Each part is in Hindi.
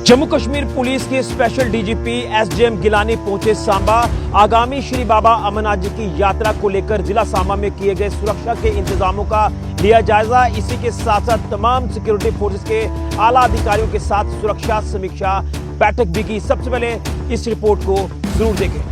जम्मू कश्मीर पुलिस के स्पेशल डीजीपी एसडीएम गिलानी पहुंचे सांबा। आगामी श्री बाबा अमरनाथ जी की यात्रा को लेकर जिला सांबा में किए गए सुरक्षा के इंतजामों का लिया जायजा। इसी के साथ साथ तमाम सिक्योरिटी फोर्सेस के आला अधिकारियों के साथ सुरक्षा समीक्षा बैठक भी की। सबसे पहले इस रिपोर्ट को जरूर देखें।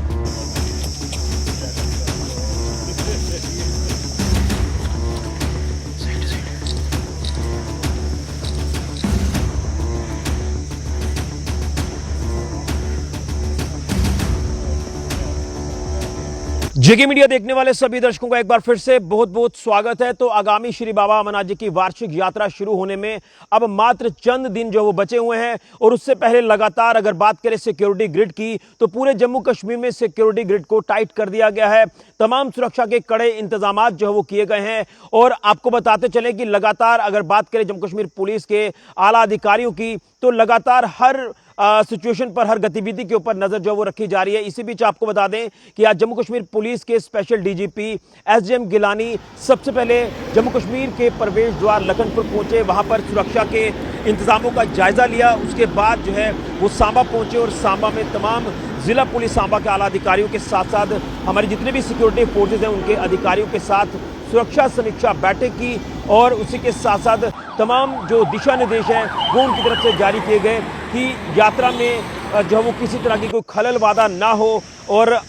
जेके मीडिया देखने वाले सभी दर्शकों का एक बार फिर से बहुत बहुत स्वागत है। तो आगामी श्री बाबा अमरनाथ जी की वार्षिक यात्रा शुरू होने में अब मात्र चंद दिन जो वो बचे हुए हैं, और उससे पहले लगातार अगर बात करें सिक्योरिटी ग्रिड की, तो पूरे जम्मू कश्मीर में सिक्योरिटी ग्रिड को टाइट कर दिया गया है। तमाम सुरक्षा के कड़े इंतजाम जो है वो किए गए हैं। और आपको बताते चले कि लगातार अगर बात करें जम्मू कश्मीर पुलिस के आला अधिकारियों की, तो लगातार हर सिचुएशन पर, हर गतिविधि के ऊपर नजर जो वो रखी जा रही है। इसी बीच आपको बता दें कि आज जम्मू कश्मीर पुलिस के स्पेशल डीजीपी एसडीएम गिलानी सबसे पहले जम्मू कश्मीर के प्रवेश द्वार लखनपुर पहुंचे, वहां पर सुरक्षा के इंतजामों का जायजा लिया। उसके बाद जो है वो सांबा पहुंचे और सांबा में तमाम जिला पुलिस सांबा के आला अधिकारियों के साथ साथ हमारे जितने भी सिक्योरिटी फोर्सेज हैं उनके अधिकारियों के साथ सुरक्षा समीक्षा बैठक की। और उसी के साथ साथ तमाम जो दिशा निर्देश हैं वो उनकी तरफ से जारी किए गए कि यात्रा में जो है वो किसी तरह की कोई खलल वादा ना हो, और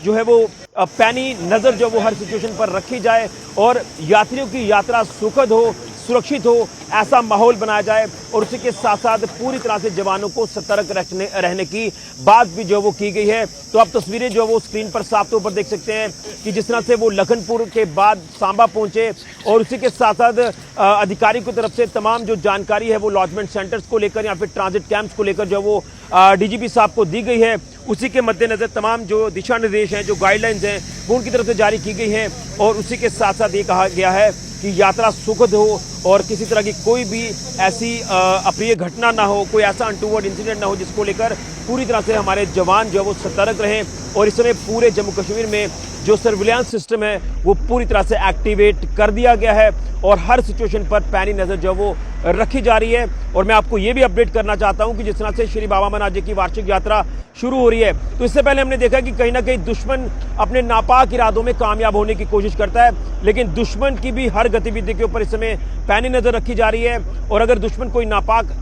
जो है वो पैनी नज़र जो वो हर सिचुएशन पर रखी जाए, और यात्रियों की यात्रा सुखद हो, सुरक्षित हो, ऐसा माहौल बनाया जाए। और उसी के साथ साथ पूरी तरह से जवानों को सतर्क रहने की बात भी जो वो की गई है। तो आप तस्वीरें जो वो स्क्रीन पर साफ तौर पर देख सकते हैं कि जिस तरह से वो लखनपुर के बाद सांबा पहुंचे, और उसी के साथ साथ अधिकारी की तरफ से तमाम जो जानकारी है वो लॉजमेंट सेंटर्स को लेकर या फिर ट्रांजिट कैंप्स को लेकर जो वो डीजीपी साहब को दी गई है। उसी के मद्देनजर तमाम जो दिशा निर्देश हैं, जो गाइडलाइंस हैं, वो उनकी तरफ से जारी की गई हैं। और उसी के साथ साथ ये कहा गया है कि यात्रा सुखद हो और किसी तरह की कोई भी ऐसी अप्रिय घटना ना हो, कोई ऐसा अनटूवर्ड इंसिडेंट ना हो, जिसको लेकर पूरी तरह से हमारे जवान जो है वो सतर्क रहें। और इस समय पूरे जम्मू कश्मीर में जो सर्विलांस सिस्टम है वो पूरी तरह से एक्टिवेट कर दिया गया है, और हर सिचुएशन पर पैनी नज़र जो वो रखी जा रही है। और मैं आपको ये भी अपडेट करना चाहता हूं कि जिस तरह से श्री बाबा अमरनाथ जी की वार्षिक यात्रा शुरू हो रही है, तो इससे पहले हमने देखा कि कहीं ना कहीं दुश्मन अपने नापाक इरादों में कामयाब होने की कोशिश करता है, लेकिन दुश्मन की भी हर गतिविधि के ऊपर इस समय पैनी नज़र रखी जा रही है। और अगर दुश्मन कोई नापाक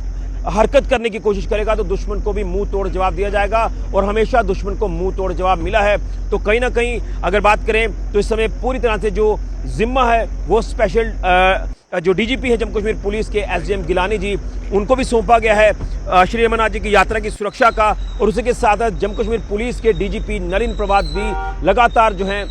हरकत करने की कोशिश करेगा तो दुश्मन को भी मुंह तोड़ जवाब दिया जाएगा, और हमेशा दुश्मन को मुंह तोड़ जवाब मिला है। तो कहीं ना कहीं अगर बात करें तो इस समय पूरी तरह से जो जिम्मा है वो स्पेशल जो डीजीपी है जम्मू कश्मीर पुलिस के एसडीएम गिलानी जी, उनको भी सौंपा गया है श्री अमरनाथ जी की यात्रा की सुरक्षा का। और उसी के साथ साथ जम्मू कश्मीर पुलिस के डीजीपी नलिन प्रभात भी लगातार जो हैं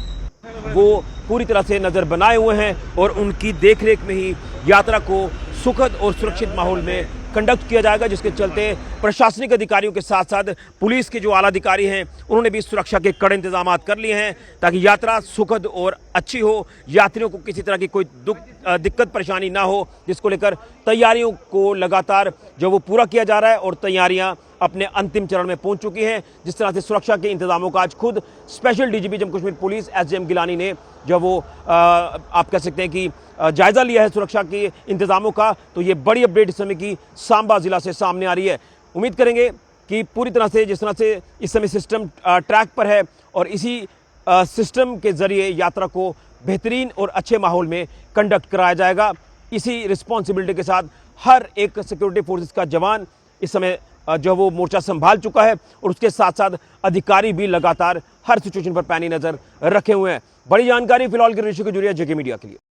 वो पूरी तरह से नज़र बनाए हुए हैं, और उनकी देखरेख में ही यात्रा को सुखद और सुरक्षित माहौल में कंडक्ट किया जाएगा, जिसके चलते प्रशासनिक अधिकारियों के साथ साथ पुलिस के जो आला अधिकारी हैं उन्होंने भी सुरक्षा के कड़े इंतजाम कर लिए हैं, ताकि यात्रा सुखद और अच्छी हो, यात्रियों को किसी तरह की कोई दिक्कत परेशानी ना हो, जिसको लेकर तैयारियों को लगातार जो वो पूरा किया जा रहा है, और तैयारियां अपने अंतिम चरण में पहुंच चुकी हैं। जिस तरह से सुरक्षा के इंतजामों का आज खुद special DGP Jammu Kashmir police SDM Gilani ने जो वो आप कह सकते हैं कि जायजा लिया है सुरक्षा के इंतजामों का, तो ये बड़ी अपडेट इस समय की सांबा जिला से सामने आ रही है। उम्मीद करेंगे कि पूरी तरह से जिस तरह से इस समय सिस्टम ट्रैक पर है, और इसी सिस्टम के जरिए यात्रा को बेहतरीन और अच्छे माहौल में कंडक्ट कराया जाएगा। इसी रिस्पॉन्सिबिलिटी के साथ हर एक सिक्योरिटी फोर्सेस का जवान इस समय जो वो मोर्चा संभाल चुका है, और उसके साथ साथ अधिकारी भी लगातार हर सिचुएशन पर पैनी नजर रखे हुए हैं। बड़ी जानकारी फिलहाल की ऋषि को जुड़िया जेके मीडिया के लिए।